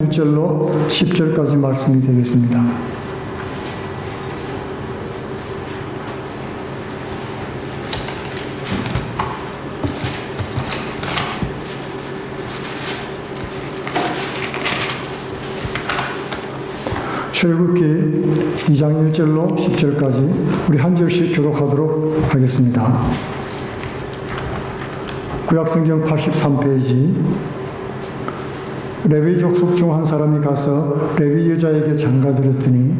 1절로 10절까지 말씀이 되겠습니다. 출애굽기 2장 1절로 10절까지 우리 한 절씩 교독하도록 하겠습니다. 구약성경 83페이지. 레위 족속 중 한 사람이 가서 레위 여자에게 장가들었더니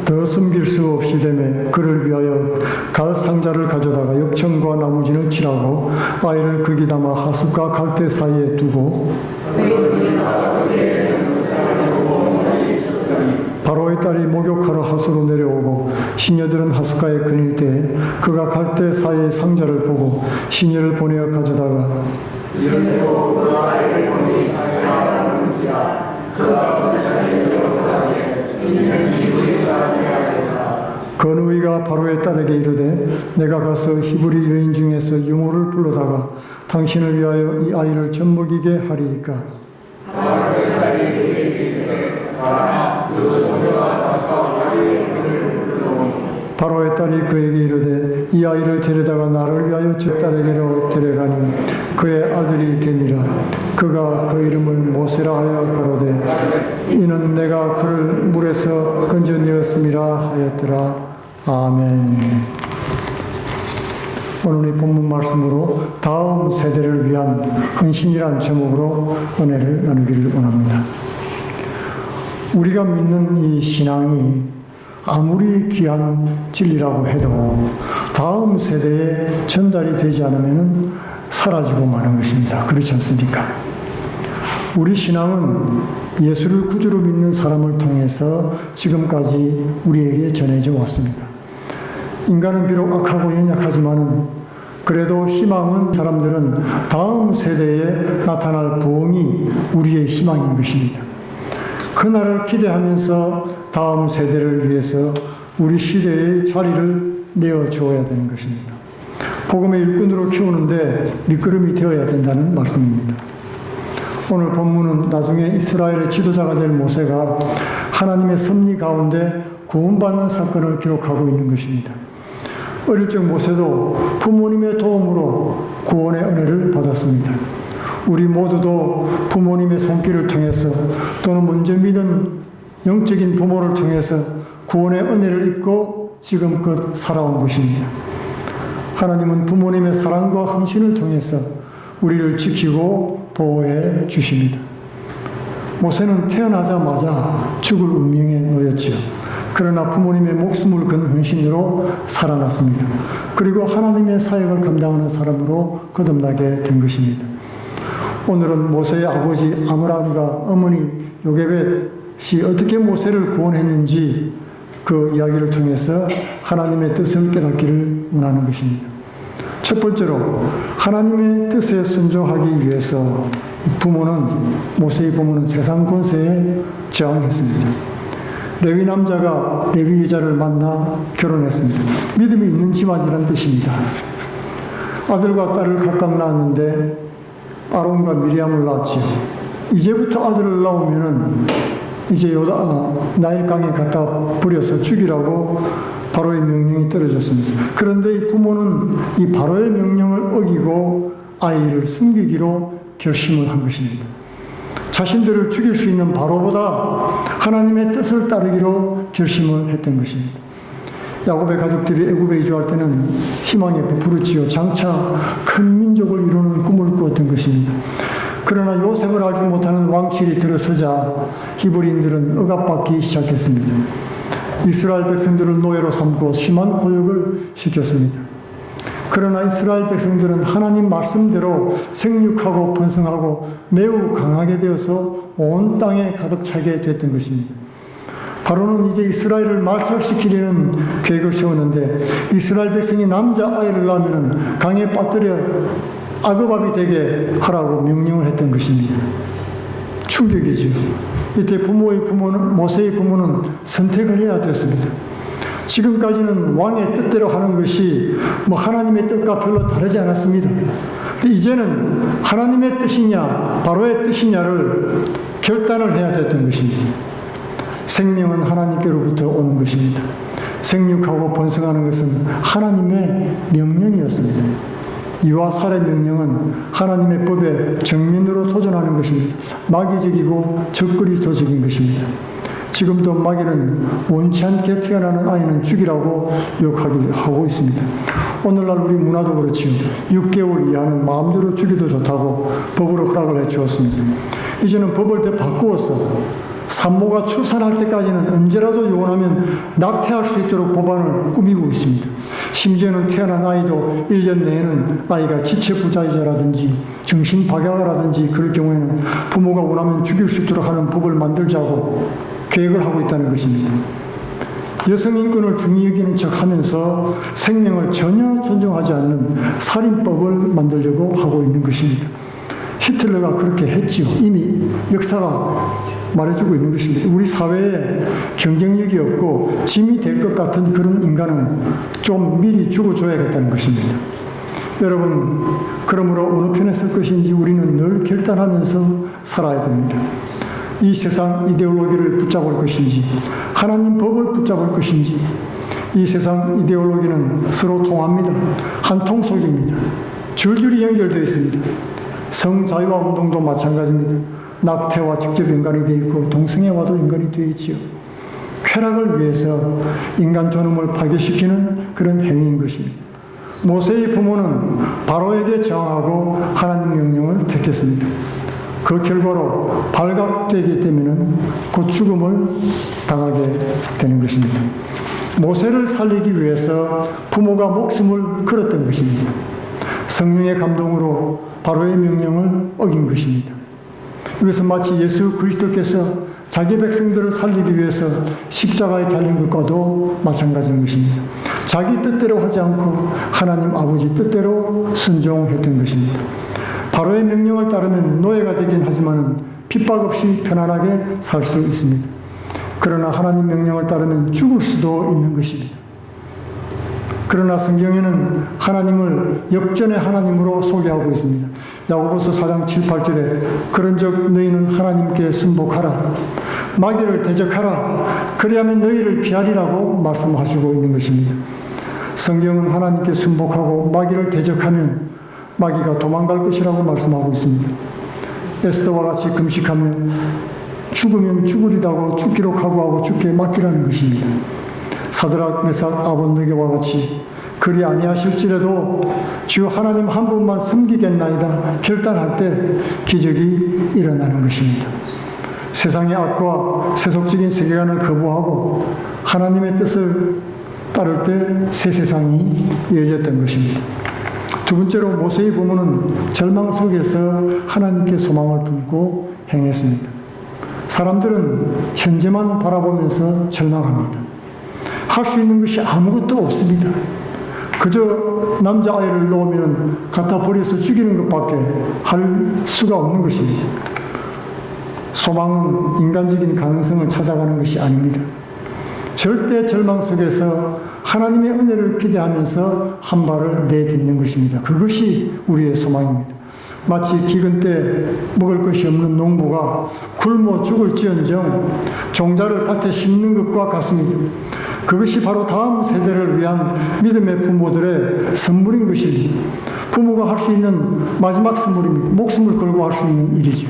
더 숨길 수 없이 되매 그를 위하여 갈 상자를 가져다가 역청과 나무진을 칠하고 아이를 거기 담아 하숫과 갈대 사이에 두고 바로의 딸이 목욕하러 하수로 내려오고 시녀들은 하숫가에 거닐 때 그가 갈대 사이의 상자를 보고 시녀를 보내어 가져다가 건우이가 바로의 딸에게 이르되 내가 가서 히브리 여인 중에서 유모를 불러다가 당신을 위하여 이 아이를 젖먹이게 하리이까. 바로의 딸이 그에게 이르되 이 아이를 데려다가 나를 위하여 저 딸에게로 데려가니 그의 아들이 되니라. 그가 그 이름을 모세라 하여 가로되 이는 내가 그를 물에서 건져내었음이라 하였더라. 아멘. 오늘 이 본문 말씀으로 다음 세대를 위한 헌신이란 제목으로 은혜를 나누기를 원합니다. 우리가 믿는 이 신앙이 아무리 귀한 진리라고 해도 다음 세대에 전달이 되지 않으면 사라지고 마는 것입니다. 그렇지 않습니까? 우리 신앙은 예수를 구주로 믿는 사람을 통해서 지금까지 우리에게 전해져 왔습니다. 인간은 비록 악하고 연약하지만은 그래도 희망은 사람들은 다음 세대에 나타날 부흥이 우리의 희망인 것입니다. 그날을 기대하면서 다음 세대를 위해서 우리 시대의 자리를 내어주어야 되는 것입니다. 복음의 일꾼으로 키우는데 밑거름이 되어야 된다는 말씀입니다. 오늘 본문은 나중에 이스라엘의 지도자가 될 모세가 하나님의 섭리 가운데 구원받는 사건을 기록하고 있는 것입니다. 어릴 적 모세도 부모님의 도움으로 구원의 은혜를 받았습니다. 우리 모두도 부모님의 손길을 통해서 또는 먼저 믿은 영적인 부모를 통해서 구원의 은혜를 입고 지금껏 살아온 것입니다. 하나님은 부모님의 사랑과 헌신을 통해서 우리를 지키고 보호해 주십니다. 모세는 태어나자마자 죽을 운명에 놓였지요. 그러나 부모님의 목숨을 건 헌신으로 살아났습니다. 그리고 하나님의 사역을 감당하는 사람으로 거듭나게 된 것입니다. 오늘은 모세의 아버지 아므람과 어머니 요게벳이 어떻게 모세를 구원했는지 그 이야기를 통해서 하나님의 뜻을 깨닫기를 원하는 것입니다. 첫 번째로 하나님의 뜻에 순종하기 위해서 모세의 부모는 세상 권세에 저항했습니다. 레위 남자가 레위 여자를 만나 결혼했습니다. 믿음이 있는 집안이라는 뜻입니다. 아들과 딸을 각각 낳았는데 아론과 미리암을 낳았지요. 이제부터 아들을 낳으면은 이제 나일강에 갖다 버려서 죽이라고 바로의 명령이 떨어졌습니다. 그런데 이 부모는 이 바로의 명령을 어기고 아이를 숨기기로 결심을 한 것입니다. 자신들을 죽일 수 있는 바로보다 하나님의 뜻을 따르기로 결심을 했던 것입니다. 야곱의 가족들이 애굽에 이주할 때는 희망에 부풀었지요. 장차 큰 민족을 이루는 꿈을 꾸었던 것입니다. 그러나 요셉을 알지 못하는 왕실이 들어서자 히브리인들은 억압받기 시작했습니다. 이스라엘 백성들을 노예로 삼고 심한 고역을 시켰습니다. 그러나 이스라엘 백성들은 하나님 말씀대로 생육하고 번성하고 매우 강하게 되어서 온 땅에 가득 차게 됐던 것입니다. 바로는 이제 이스라엘을 말살시키려는 계획을 세웠는데 이스라엘 백성이 남자아이를 낳으면 강에 빠뜨려 아급압이 되게 하라고 명령을 했던 것입니다. 충격이죠. 이때 모세의 부모는 선택을 해야 됐습니다. 지금까지는 왕의 뜻대로 하는 것이 뭐 하나님의 뜻과 별로 다르지 않았습니다. 근데 이제는 하나님의 뜻이냐 바로의 뜻이냐를 결단을 해야 됐던 것입니다. 생명은 하나님께로부터 오는 것입니다. 생육하고 번성하는 것은 하나님의 명령이었습니다. 이와 살의 명령은 하나님의 법에 정면으로 도전하는 것입니다. 마귀적이고 적그리스도적인 것입니다. 지금도 마귀는 원치 않게 태어나는 아이는 죽이라고 욕하고 있습니다. 오늘날 우리 문화도 그렇지요. 6개월 이하는 마음대로 죽여도 좋다고 법으로 허락을 해 주었습니다. 이제는 법을 더 바꾸어서 산모가 출산할 때까지는 언제라도 요원하면 낙태할 수 있도록 법안을 꾸미고 있습니다. 심지어는 태어난 아이도 1년 내에는 아이가 지체부자이자라든지 정신박약이라든지 그럴 경우에는 부모가 원하면 죽일 수 있도록 하는 법을 만들자고 계획을 하고 있다는 것입니다. 여성인권을 중히 여기는 척하면서 생명을 전혀 존중하지 않는 살인법을 만들려고 하고 있는 것입니다. 히틀러가 그렇게 했지요. 이미 역사가 말해주고 있는 것입니다. 우리 사회에 경쟁력이 없고 짐이 될 것 같은 그런 인간은 좀 미리 죽어줘야겠다는 것입니다. 여러분, 그러므로 어느 편에 설 것인지 우리는 늘 결단하면서 살아야 됩니다. 이 세상 이데올로기를 붙잡을 것인지 하나님 법을 붙잡을 것인지. 이 세상 이데올로기는 서로 통합니다. 한 통속입니다. 줄줄이 연결되어 있습니다. 성자유화 운동도 마찬가지입니다. 낙태와 직접 연관이 되어 있고 동성애와도 연관이 되어 있지요. 쾌락을 위해서 인간 존엄을 파괴시키는 그런 행위인 것입니다. 모세의 부모는 바로에게 저항하고 하나님 명령을 택했습니다. 그 결과로 발각되기 때문에 곧 죽음을 당하게 되는 것입니다. 모세를 살리기 위해서 부모가 목숨을 걸었던 것입니다. 성령의 감동으로 바로의 명령을 어긴 것입니다. 이것은 마치 예수 그리스도께서 자기 백성들을 살리기 위해서 십자가에 달린 것과도 마찬가지인 것입니다. 자기 뜻대로 하지 않고 하나님 아버지 뜻대로 순종했던 것입니다. 바로의 명령을 따르면 노예가 되긴 하지만 핍박 없이 편안하게 살 수 있습니다. 그러나 하나님 명령을 따르면 죽을 수도 있는 것입니다. 그러나 성경에는 하나님을 역전의 하나님으로 소개하고 있습니다. 야고보서 4장 7, 8절에 그런즉 너희는 하나님께 순복하라 마귀를 대적하라 그리하면 너희를 피하리라고 말씀하시고 있는 것입니다. 성경은 하나님께 순복하고 마귀를 대적하면 마귀가 도망갈 것이라고 말씀하고 있습니다. 에스더와 같이 금식하면 죽으면 죽으리다고 죽기로 각오하고 죽게 맡기라는 것입니다. 사드락 메삭 아벳느고와 같이 그리 아니하실지라도 주 하나님 한 분만 섬기겠나이다 결단할 때 기적이 일어나는 것입니다. 세상의 악과 세속적인 세계관을 거부하고 하나님의 뜻을 따를 때 새 세상이 열렸던 것입니다. 두 번째로 모세의 부모는 절망 속에서 하나님께 소망을 품고 행했습니다. 사람들은 현재만 바라보면서 절망합니다. 할 수 있는 것이 아무것도 없습니다. 그저 남자아이를 놓으면 갖다 버려서 죽이는 것밖에 할 수가 없는 것입니다. 소망은 인간적인 가능성을 찾아가는 것이 아닙니다. 절대 절망 속에서 하나님의 은혜를 기대하면서 한 발을 내딛는 것입니다. 그것이 우리의 소망입니다. 마치 기근 때 먹을 것이 없는 농부가 굶어 죽을지언정 종자를 밭에 심는 것과 같습니다. 그것이 바로 다음 세대를 위한 믿음의 부모들의 선물인 것입니다. 부모가 할 수 있는 마지막 선물입니다. 목숨을 걸고 할 수 있는 일이죠.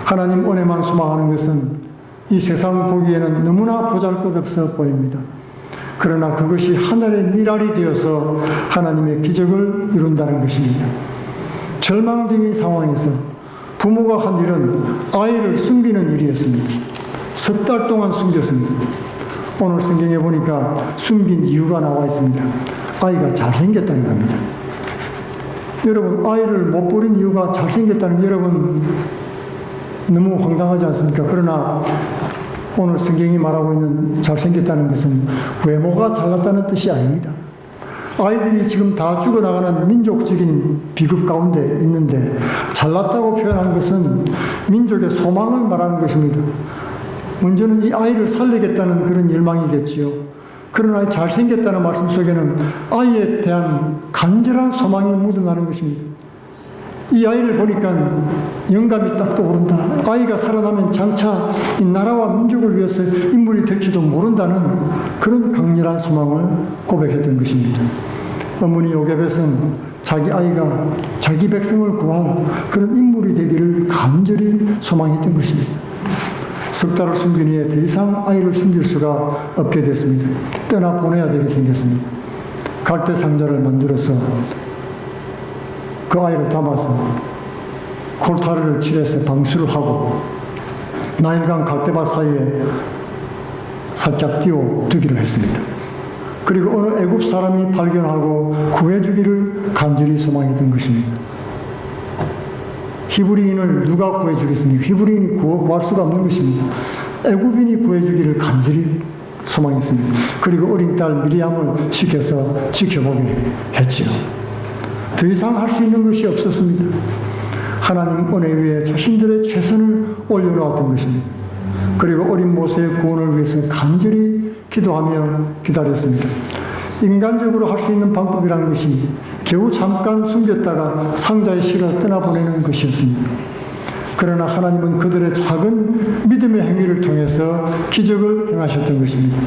하나님 은혜만 소망하는 것은 이 세상 보기에는 너무나 보잘것없어 보입니다. 그러나 그것이 하늘의 미랄이 되어서 하나님의 기적을 이룬다는 것입니다. 절망적인 상황에서 부모가 한 일은 아이를 숨기는 일이었습니다. 석 달 동안 숨겼습니다. 오늘 성경에 보니까 숨긴 이유가 나와 있습니다. 아이가 잘생겼다는 겁니다. 여러분, 아이를 못 버린 이유가 잘생겼다는 게 여러분 너무 황당하지 않습니까? 그러나 오늘 성경이 말하고 있는 잘생겼다는 것은 외모가 잘났다는 뜻이 아닙니다. 아이들이 지금 다 죽어나가는 민족적인 비극 가운데 있는데 잘났다고 표현하는 것은 민족의 소망을 말하는 것입니다. 먼저는 이 아이를 살리겠다는 그런 열망이겠지요. 그러나 잘생겼다는 말씀 속에는 아이에 대한 간절한 소망이 묻어나는 것입니다. 이 아이를 보니까 영감이 딱 떠오른다. 아이가 살아나면 장차 이 나라와 민족을 위해서 인물이 될지도 모른다는 그런 강렬한 소망을 고백했던 것입니다. 어머니 요게벳은 자기 아이가 자기 백성을 구할 그런 인물이 되기를 간절히 소망했던 것입니다. 석 달을 숨긴 후에 더 이상 아이를 숨길 수가 없게 됐습니다. 떠나보내야 되게 생겼습니다. 갈대 상자를 만들어서 그 아이를 담아서 콜타르를 칠해서 방수를 하고 나일강 갈대밭 사이에 살짝 띄워두기로 했습니다. 그리고 어느 애굽 사람이 발견하고 구해주기를 간절히 소망했던 것입니다. 히브리인을 누가 구해주겠습니까? 히브리인이 구할 수가 없는 것입니다. 애굽인이 구해주기를 간절히 소망했습니다. 그리고 어린 딸 미리암을 시켜서 지켜보게 했지요. 더 이상 할 수 있는 것이 없었습니다. 하나님 은혜 위에 자신들의 최선을 올려놓았던 것입니다. 그리고 어린 모세의 구원을 위해서 간절히 기도하며 기다렸습니다. 인간적으로 할 수 있는 방법이라는 것이 겨우 잠깐 숨겼다가 상자에 실어 떠나보내는 것이었습니다. 그러나 하나님은 그들의 작은 믿음의 행위를 통해서 기적을 행하셨던 것입니다.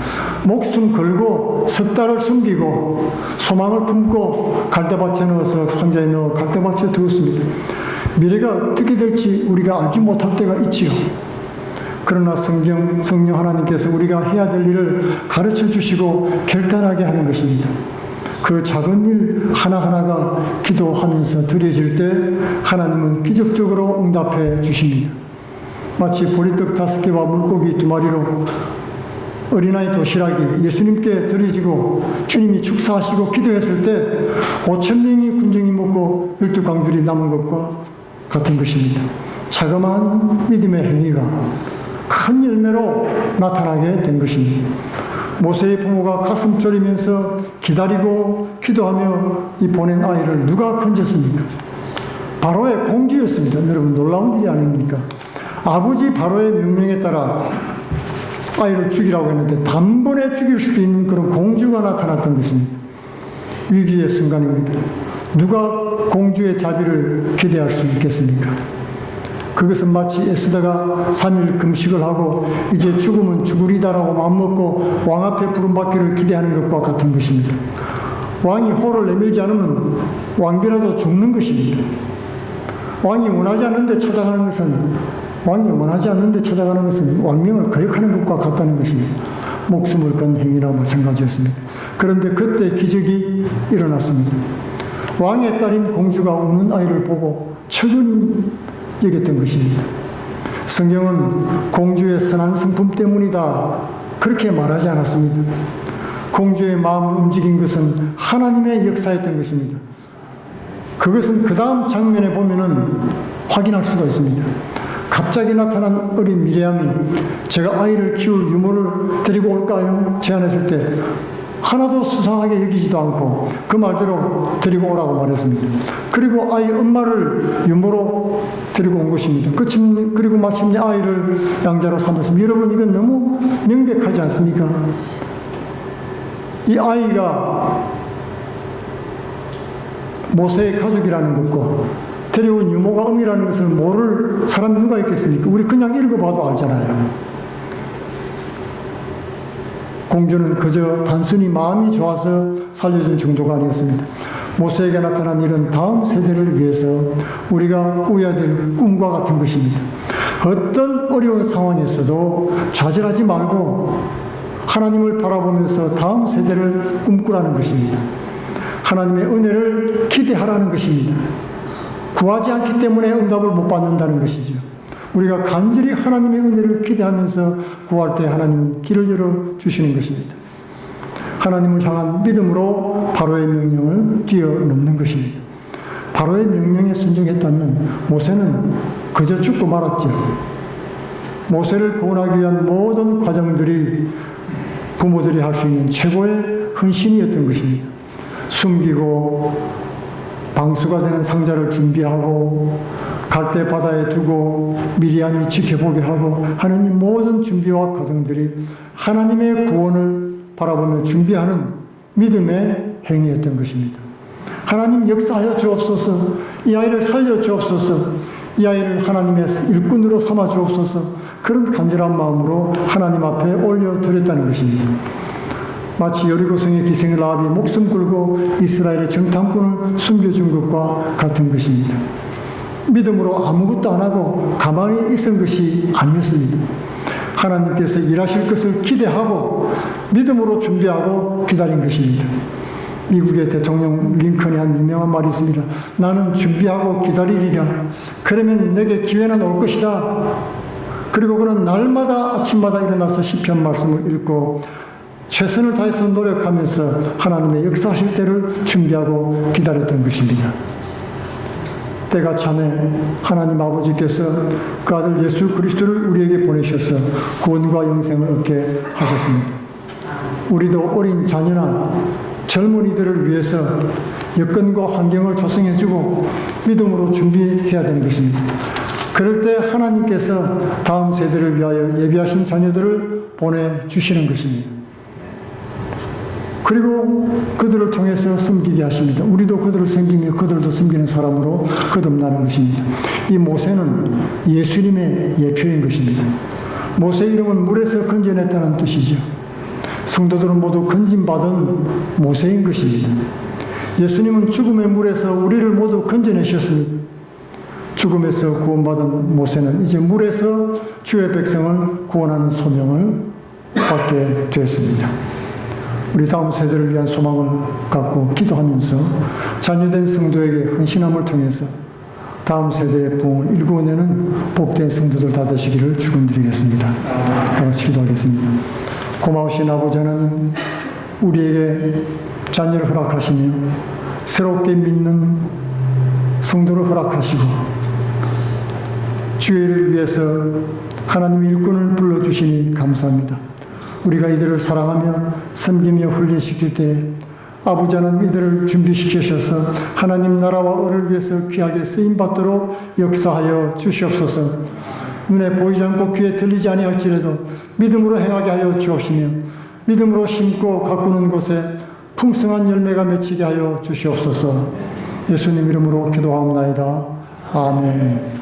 목숨 걸고 석 달을 숨기고 소망을 품고 갈대밭에 넣어서 상자에 넣어 갈대밭에 두었습니다. 미래가 어떻게 될지 우리가 알지 못할 때가 있지요. 그러나 성령 하나님께서 우리가 해야 될 일을 가르쳐 주시고 결단하게 하는 것입니다. 그 작은 일 하나하나가 기도하면서 드려질 때 하나님은 기적적으로 응답해 주십니다. 마치 보리떡 5개와 물고기 2마리로 어린아이 도시락이 예수님께 드려지고 주님이 축사하시고 기도했을 때 5,000명이 군중이 먹고 12광줄이 남은 것과 같은 것입니다. 자그마한 믿음의 행위가 큰 열매로 나타나게 된 것입니다. 모세의 부모가 가슴 졸이면서 기다리고 기도하며 이 보낸 아이를 누가 건졌습니까? 바로의 공주였습니다. 여러분 놀라운 일이 아닙니까? 아버지 바로의 명령에 따라 아이를 죽이라고 했는데 단번에 죽일 수도 있는 그런 공주가 나타났던 것입니다. 위기의 순간입니다. 누가 공주의 자비를 기대할 수 있겠습니까? 그것은 마치 에스더가 3일 금식을 하고 이제 죽으면 죽으리다라고 마음먹고 왕 앞에 부름받기를 기대하는 것과 같은 것입니다. 왕이 호를 내밀지 않으면 왕비라도 죽는 것입니다. 왕이 원하지 않는데 찾아가는 것은 왕명을 거역하는 것과 같다는 것입니다. 목숨을 건 행위나 마찬가지였습니다. 그런데 그때 기적이 일어났습니다. 왕의 딸인 공주가 우는 아이를 보고 철분이 여겼던 것입니다. 성경은 공주의 선한 성품 때문이다 그렇게 말하지 않았습니다. 공주의 마음을 움직인 것은 하나님의 역사였던 것입니다. 그것은 그 다음 장면에 보면은 확인할 수가 있습니다. 갑자기 나타난 어린 미리암이 제가 아이를 키울 유모를 데리고 올까요? 제안했을 때 하나도 수상하게 여기지도 않고 그 말대로 데리고 오라고 말했습니다. 그리고 아이 엄마를 유모로 데리고 온 것입니다. 그리고 마침내 아이를 양자로 삼았습니다. 여러분 이건 너무 명백하지 않습니까? 이 아이가 모세의 가족이라는 것과 데려온 유모가 엄이라는 것을 모를 사람이 누가 있겠습니까? 우리 그냥 읽어봐도 알잖아요. 공주는 그저 단순히 마음이 좋아서 살려준 정도가 아니었습니다. 모세에게 나타난 일은 다음 세대를 위해서 우리가 꾸어야 될 꿈과 같은 것입니다. 어떤 어려운 상황에서도 좌절하지 말고 하나님을 바라보면서 다음 세대를 꿈꾸라는 것입니다. 하나님의 은혜를 기대하라는 것입니다. 구하지 않기 때문에 응답을 못 받는다는 것이죠. 우리가 간절히 하나님의 은혜를 기대하면서 구할 때 하나님은 길을 열어주시는 것입니다. 하나님을 향한 믿음으로 바로의 명령을 뛰어넘는 것입니다. 바로의 명령에 순종했다면 모세는 그저 죽고 말았죠. 모세를 구원하기 위한 모든 과정들이 부모들이 할 수 있는 최고의 헌신이었던 것입니다. 숨기고 방수가 되는 상자를 준비하고 갈대 바다에 두고 미리암이 지켜보게 하고 하는 이 모든 준비와 과정들이 하나님의 구원을 바라보며 준비하는 믿음의 행위였던 것입니다. 하나님 역사하여 주옵소서, 이 아이를 살려 주옵소서, 이 아이를 하나님의 일꾼으로 삼아 주옵소서, 그런 간절한 마음으로 하나님 앞에 올려드렸다는 것입니다. 마치 여리고성의 기생 라합이 목숨 걸고 이스라엘의 정탐꾼을 숨겨준 것과 같은 것입니다. 믿음으로 아무것도 안 하고 가만히 있은 것이 아니었습니다. 하나님께서 일하실 것을 기대하고 믿음으로 준비하고 기다린 것입니다. 미국의 대통령 링컨이 한 유명한 말이 있습니다. 나는 준비하고 기다리리라. 그러면 내게 기회는 올 것이다. 그리고 그는 날마다 아침마다 일어나서 시편 말씀을 읽고 최선을 다해서 노력하면서 하나님의 역사하실 때를 준비하고 기다렸던 것입니다. 때가 참에 하나님 아버지께서 그 아들 예수 그리스도를 우리에게 보내셔서 구원과 영생을 얻게 하셨습니다. 우리도 어린 자녀나 젊은이들을 위해서 여건과 환경을 조성해주고 믿음으로 준비해야 되는 것입니다. 그럴 때 하나님께서 다음 세대를 위하여 예비하신 자녀들을 보내주시는 것입니다. 그리고 그들을 통해서 섬기게 하십니다. 우리도 그들을 섬기며 그들도 섬기는 사람으로 거듭나는 것입니다. 이 모세는 예수님의 예표인 것입니다. 모세 이름은 물에서 건져냈다는 뜻이죠. 성도들은 모두 건짐받은 모세인 것입니다. 예수님은 죽음의 물에서 우리를 모두 건져내셨습니다. 죽음에서 구원받은 모세는 이제 물에서 주의 백성을 구원하는 소명을 받게 되었습니다. 우리 다음 세대를 위한 소망을 갖고 기도하면서 자녀된 성도에게 헌신함을 통해서 다음 세대의 부흥을 일구어내는 복된 성도들 다 되시기를 축원드리겠습니다. 다 같이 기도하겠습니다. 고마우신 아버지 하나님, 우리에게 자녀를 허락하시며 새롭게 믿는 성도를 허락하시고 주의 일을 위해서 하나님 일꾼을 불러주시니 감사합니다. 우리가 이들을 사랑하며 섬기며 훈련시킬 때 아버지 하나님 이들을 준비시키셔서 하나님 나라와 을을 위해서 귀하게 쓰임받도록 역사하여 주시옵소서. 눈에 보이지 않고 귀에 들리지 아니할지라도 믿음으로 행하게 하여 주옵시며 믿음으로 심고 가꾸는 곳에 풍성한 열매가 맺히게 하여 주시옵소서. 예수님 이름으로 기도하옵나이다. 아멘.